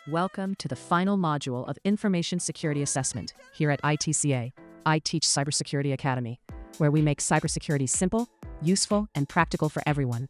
Welcome to the final module of Information Security Assessment here at iTCA, iTeachCybersecurity Academy, where we make cybersecurity simple, useful, and practical for everyone.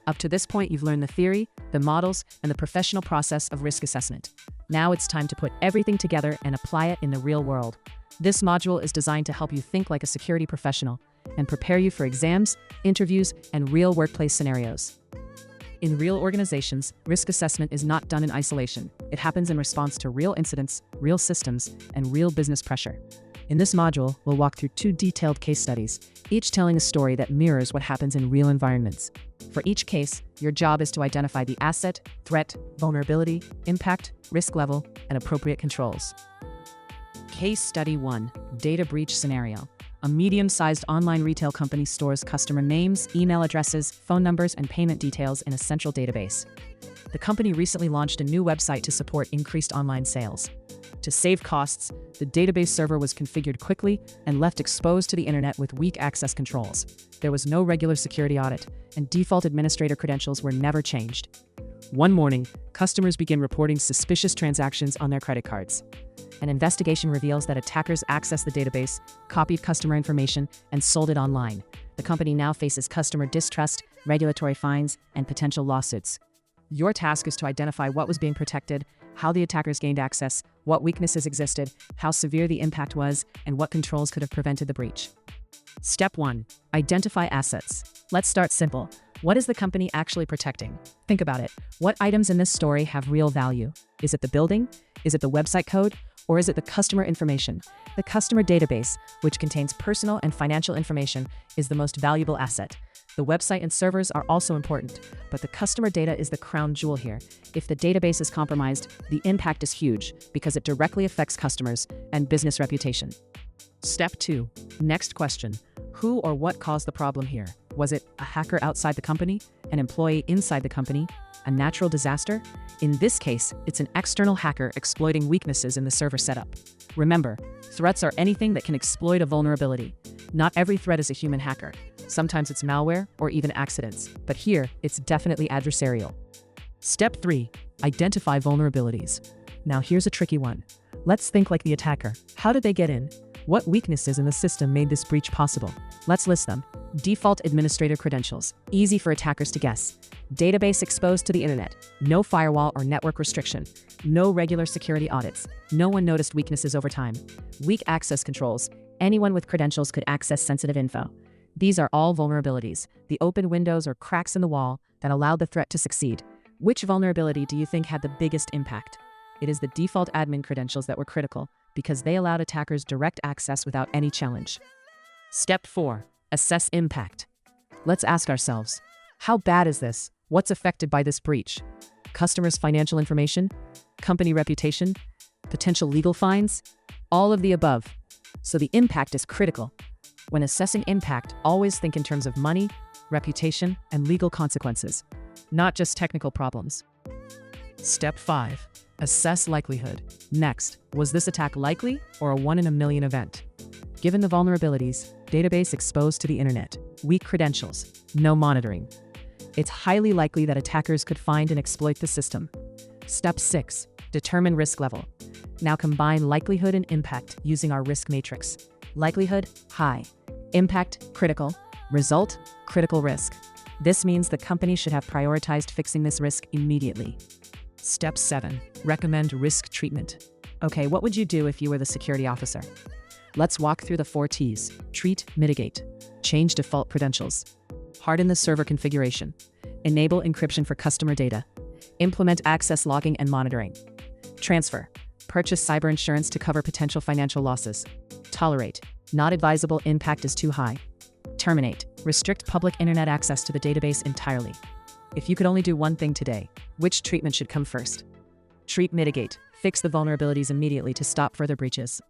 Up to this point, you've learned the theory, the models, and the professional process of risk assessment. Now it's time to put everything together and apply it in the real world. This module is designed to help you think like a security professional and prepare you for exams, interviews, and real workplace scenarios. In real organizations, risk assessment is not done in isolation. It happens in response to real incidents, real systems, and real business pressure. In this module, we'll walk through 2 detailed case studies, each telling a story that mirrors what happens in real environments. For each case, your job is to identify the asset, threat, vulnerability, impact, risk level, and appropriate controls. Case Study 1, Data Breach Scenario. A medium-sized online retail company stores customer names, email addresses, phone numbers, and payment details in a central database. The company recently launched a new website to support increased online sales. To save costs, the database server was configured quickly and left exposed to the internet with weak access controls. There was no regular security audit, and default administrator credentials were never changed. One morning, customers begin reporting suspicious transactions on their credit cards. An investigation reveals that attackers accessed the database, copied customer information, and sold it online. The company now faces customer distrust, regulatory fines, and potential lawsuits. Your task is to identify what was being protected, how the attackers gained access, what weaknesses existed, how severe the impact was, and what controls could have prevented the breach. Step 1. Identify assets. Let's start simple. What is the company actually protecting? Think about it. What items in this story have real value? Is it the building? Is it the website code? Or is it the customer information? The customer database, which contains personal and financial information, is the most valuable asset. The website and servers are also important, but the customer data is the crown jewel here. If the database is compromised, the impact is huge because it directly affects customers and business reputation. Step 2. Next question. Who or what caused the problem here? Was it a hacker outside the company? An employee inside the company? A natural disaster? In this case, it's an external hacker exploiting weaknesses in the server setup. Remember, threats are anything that can exploit a vulnerability. Not every threat is a human hacker. Sometimes it's malware or even accidents, but here, it's definitely adversarial. Step 3. Identify vulnerabilities. Now here's a tricky one. Let's think like the attacker. How did they get in? What weaknesses in the system made this breach possible? Let's list them. Default administrator credentials. Easy for attackers to guess. Database exposed to the internet. No firewall or network restriction. No regular security audits. No one noticed weaknesses over time. Weak access controls. Anyone with credentials could access sensitive info. These are all vulnerabilities, the open windows or cracks in the wall that allowed the threat to succeed. Which vulnerability do you think had the biggest impact? It is the default admin credentials that were critical because they allowed attackers direct access without any challenge. Step 4. Assess impact. Let's ask ourselves, how bad is this? What's affected by this breach? Customers' financial information? Company reputation? Potential legal fines? All of the above. So the impact is critical. When assessing impact, always think in terms of money, reputation, and legal consequences, not just technical problems. Step 5. Assess likelihood. Next, was this attack likely or a 1 in a million event? Given the vulnerabilities, database exposed to the internet, weak credentials, no monitoring, it's highly likely that attackers could find and exploit the system. Step 6. Determine risk level. Now combine likelihood and impact using our risk matrix. Likelihood, high. Impact, critical. Result, critical risk. This means the company should have prioritized fixing this risk immediately. Step 7. Recommend risk treatment. Okay, what would you do if you were the security officer? Let's walk through the 4 T's. Treat, mitigate. Change default credentials. Harden the server configuration. Enable encryption for customer data. Implement access logging and monitoring. Transfer. Purchase cyber insurance to cover potential financial losses. Tolerate. Not advisable, impact is too high. Terminate. Restrict public internet access to the database entirely. If you could only do one thing today, which treatment should come first? Treat, mitigate. Fix the vulnerabilities immediately to stop further breaches.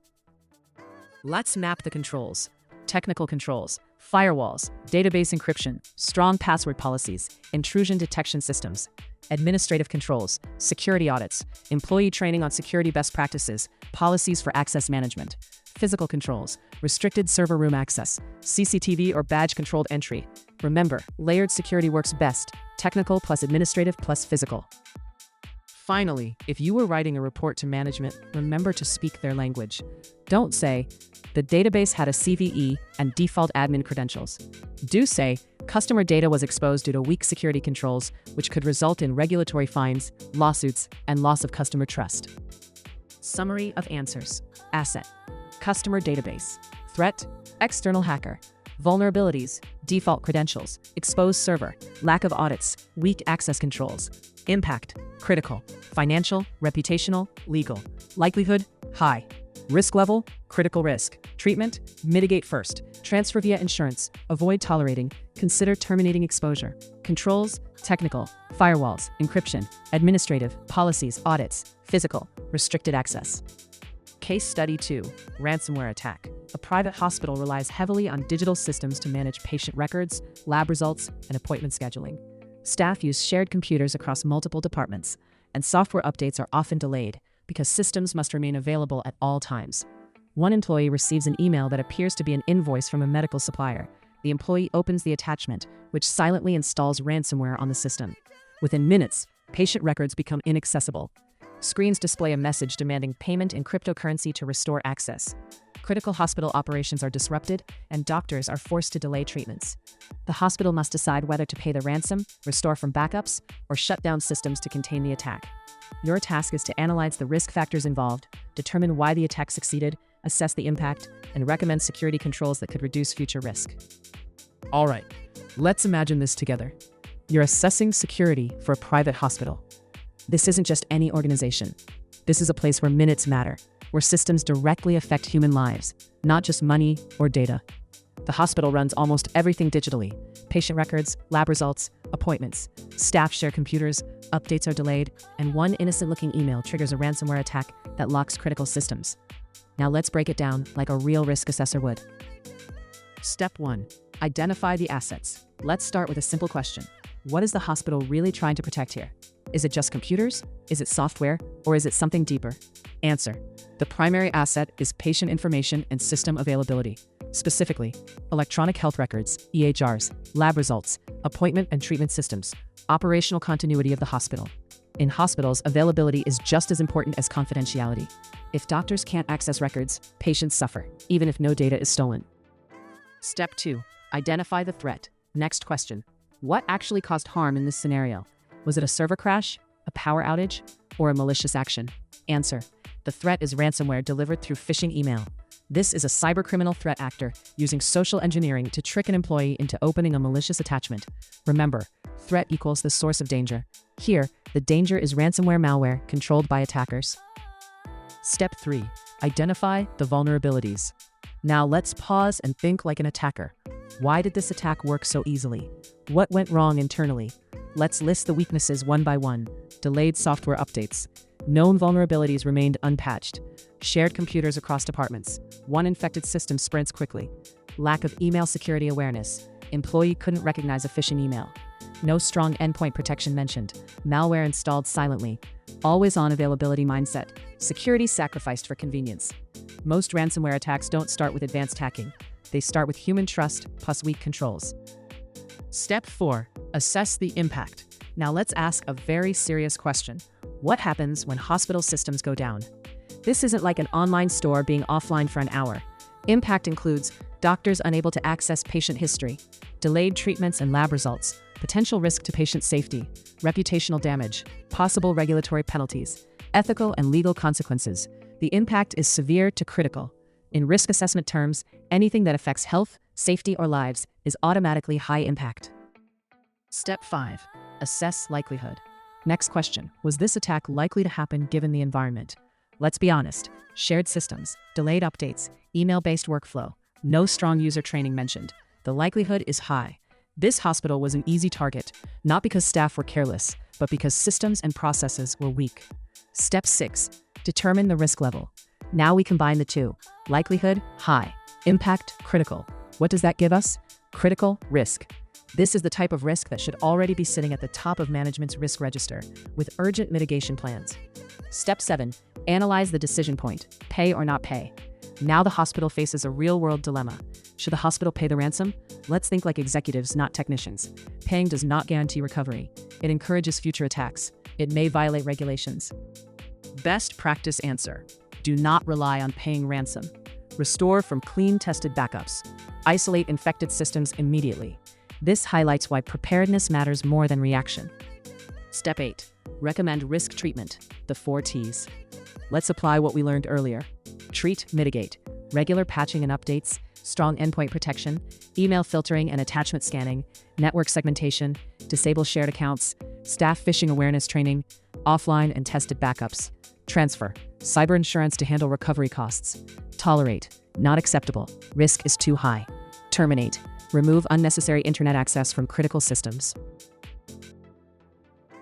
Let's map the controls. Technical controls, firewalls, database encryption, strong password policies, intrusion detection systems, administrative controls, security audits, employee training on security best practices, policies for access management, physical controls, restricted server room access, CCTV or badge-controlled entry. Remember, layered security works best, technical plus administrative plus physical. Finally, if you were writing a report to management, remember to speak their language. Don't say, the database had a CVE and default admin credentials. Do say, customer data was exposed due to weak security controls, which could result in regulatory fines, lawsuits, and loss of customer trust. Summary of answers. Asset. Customer database. Threat. External hacker. Vulnerabilities. Default credentials. Exposed server. Lack of audits. Weak access controls. Impact. Critical. Financial. Reputational. Legal. Likelihood. High. Risk level. Critical risk. Treatment. Mitigate first. Transfer via insurance. Avoid tolerating. Consider terminating exposure. Controls. Technical. Firewalls. Encryption. Administrative. Policies. Audits. Physical. Restricted access. Case Study 2. Ransomware attack. A private hospital relies heavily on digital systems to manage patient records, lab results, and appointment scheduling. Staff use shared computers across multiple departments, and software updates are often delayed because systems must remain available at all times. One employee receives an email that appears to be an invoice from a medical supplier. The employee opens the attachment, which silently installs ransomware on the system. Within minutes, patient records become inaccessible. Screens display a message demanding payment in cryptocurrency to restore access. Critical hospital operations are disrupted, and doctors are forced to delay treatments. The hospital must decide whether to pay the ransom, restore from backups, or shut down systems to contain the attack. Your task is to analyze the risk factors involved, determine why the attack succeeded, assess the impact, and recommend security controls that could reduce future risk. All right, let's imagine this together. You're assessing security for a private hospital. This isn't just any organization. This is a place where minutes matter, where systems directly affect human lives, not just money or data. The hospital runs almost everything digitally. Patient records, lab results, appointments. Staff share computers, updates are delayed, and one innocent-looking email triggers a ransomware attack that locks critical systems. Now let's break it down like a real risk assessor would. Step 1. Identify the assets. Let's start with a simple question. What is the hospital really trying to protect here? Is it just computers? Is it software? Or is it something deeper? Answer. The primary asset is patient information and system availability. Specifically, electronic health records, EHRs, lab results, appointment and treatment systems, operational continuity of the hospital. In hospitals, availability is just as important as confidentiality. If doctors can't access records, patients suffer, even if no data is stolen. Step 2. Identify the threat. Next question. What actually caused harm in this scenario? Was it a server crash, a power outage, or a malicious action? Answer. The threat is ransomware delivered through phishing email. This is a cybercriminal threat actor using social engineering to trick an employee into opening a malicious attachment. Remember, threat equals the source of danger. Here, the danger is ransomware malware controlled by attackers. Step 3. Identify the vulnerabilities. Now let's pause and think like an attacker. Why did this attack work so easily? What went wrong internally? Let's list the weaknesses one by one. Delayed software updates. Known vulnerabilities remained unpatched. Shared computers across departments. One infected system sprints quickly. Lack of email security awareness. Employee couldn't recognize a phishing email. No strong endpoint protection mentioned. Malware installed silently. Always-on availability mindset. Security sacrificed for convenience. Most ransomware attacks don't start with advanced hacking. They start with human trust plus weak controls. Step 4. Assess the impact. Now let's ask a very serious question. What happens when hospital systems go down? This isn't like an online store being offline for an hour. Impact includes doctors unable to access patient history, delayed treatments and lab results, potential risk to patient safety, reputational damage, possible regulatory penalties, ethical and legal consequences. The impact is severe to critical. In risk assessment terms, anything that affects health, safety, or lives is automatically high impact. Step 5. Assess likelihood. Next question. Was this attack likely to happen given the environment? Let's be honest. Shared systems, delayed updates, email-based workflow, no strong user training mentioned. The likelihood is high. This hospital was an easy target, not because staff were careless, but because systems and processes were weak. Step 6. Determine the risk level. Now we combine the two. Likelihood, high. Impact, critical. What does that give us? Critical risk. This is the type of risk that should already be sitting at the top of management's risk register, with urgent mitigation plans. Step 7. Analyze the decision point. Pay or not pay. Now the hospital faces a real-world dilemma. Should the hospital pay the ransom? Let's think like executives, not technicians. Paying does not guarantee recovery. It encourages future attacks. It may violate regulations. Best practice answer: do not rely on paying ransom. Restore from clean, tested backups. Isolate infected systems immediately. This highlights why preparedness matters more than reaction. Step 8. Recommend risk treatment, the 4 T's. Let's apply what we learned earlier. Treat, mitigate. Regular patching and updates, strong endpoint protection, email filtering and attachment scanning, network segmentation, disable shared accounts, staff phishing awareness training, offline and tested backups. Transfer, cyber insurance to handle recovery costs. Tolerate, not acceptable. Risk is too high. Terminate, remove unnecessary internet access from critical systems.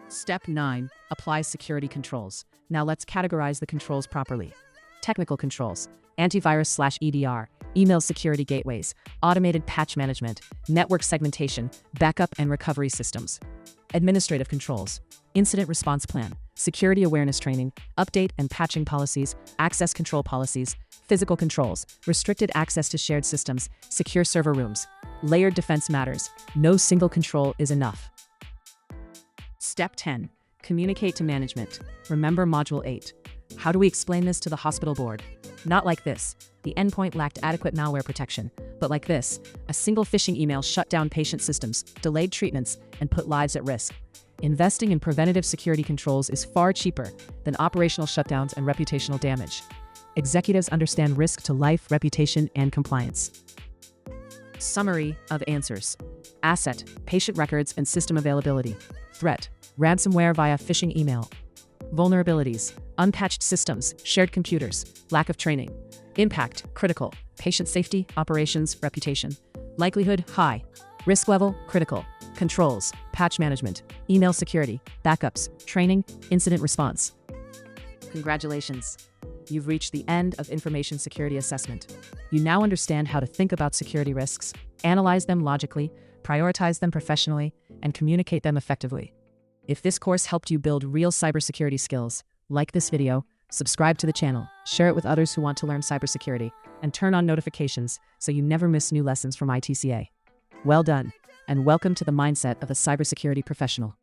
Step 9. Apply security controls. Now let's categorize the controls properly. Technical controls: antivirus/EDR, email security gateways, automated patch management, network segmentation, backup and recovery systems. Administrative controls: incident response plan, security awareness training, update and patching policies, access control policies. Physical controls: restricted access to shared systems, secure server rooms. Layered defense matters. No single control is enough. Step 10. Communicate to management. Remember Module 8. How do we explain this to the hospital board? Not like this: the endpoint lacked adequate malware protection, but like this: a single phishing email shut down patient systems, delayed treatments, and put lives at risk. Investing in preventative security controls is far cheaper than operational shutdowns and reputational damage. Executives understand risk to life, reputation, and compliance. Summary of answers: asset, patient records and system availability. Threat, ransomware via phishing email. Vulnerabilities, unpatched systems, shared computers, lack of training. Impact, critical, patient safety, operations, reputation. Likelihood, high. Risk level, critical. Controls, patch management, email security, backups, training, incident response. Congratulations. You've reached the end of Information Security Assessment. You now understand how to think about security risks, analyze them logically, prioritize them professionally, and communicate them effectively. If this course helped you build real cybersecurity skills, like this video, subscribe to the channel, share it with others who want to learn cybersecurity, and turn on notifications so you never miss new lessons from iTCA. Well done, and welcome to the mindset of a cybersecurity professional.